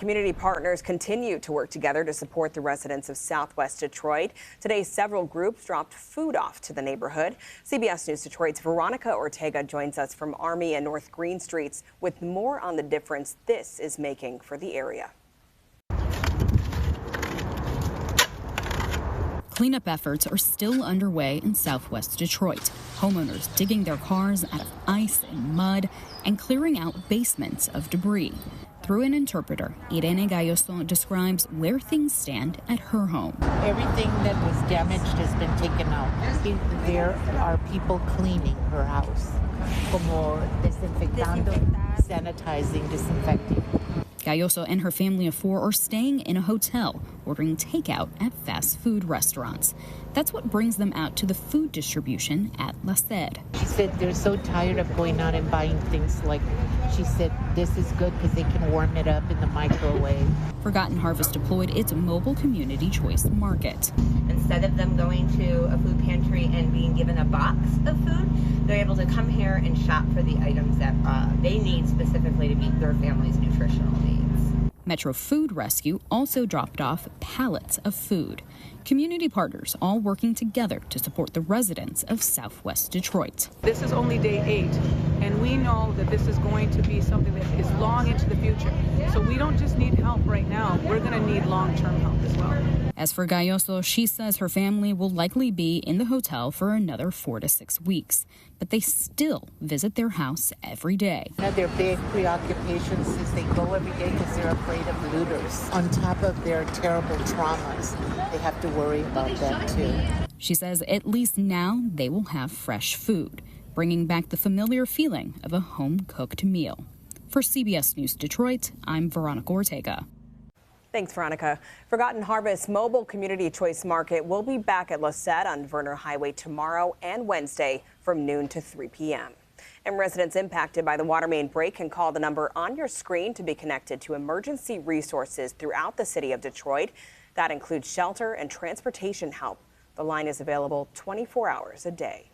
Community partners continue to work together to support the residents of Southwest Detroit. Today, several groups dropped food off to the neighborhood. CBS News Detroit's Veronica Ortega joins us from Army and North Green Streets with more on the difference this is making for the area. Cleanup efforts are still underway in Southwest Detroit. Homeowners digging their cars out of ice and mud and clearing out basements of debris. Through an interpreter, Irene Galloso describes where things stand at her home. Everything that was damaged has been taken out. There are people cleaning her house, como desinfectando, sanitizing, disinfecting. Galloso and her family of 4 are staying in a hotel, ordering takeout at fast food restaurants. That's what brings them out to the food distribution at La Sed. She said they're so tired of going out and buying things like, she said this is good because they can warm it up in the microwave. Forgotten Harvest deployed its mobile community choice market. Instead of them going to a food pantry and being given a box of food, they're able to come here and shop for the items that they need specifically to meet their family's nutritional needs. Metro Food Rescue also dropped off pallets of food. Community partners all working together to support the residents of Southwest Detroit. This is only day 8, and we know that this is going to be something that is long into the future. So we don't just need help right now, we're going to need long-term help as well. As for Galloso, she says her family will likely be in the hotel for another 4 to 6 weeks, but they still visit their house every day. One of their big preoccupations is they go every day because they're afraid of looters. On top of their terrible traumas, they have to worry about that too. She says at least now they will have fresh food, bringing back the familiar feeling of a home-cooked meal. For CBS News Detroit, I'm Veronica Ortega. Thanks, Veronica. Forgotten Harvest Mobile Community Choice Market will be back at La Sed on Verner Highway tomorrow and Wednesday from noon to 3 p.m. And residents impacted by the water main break can call the number on your screen to be connected to emergency resources throughout the city of Detroit. That includes shelter and transportation help. The line is available 24 hours a day.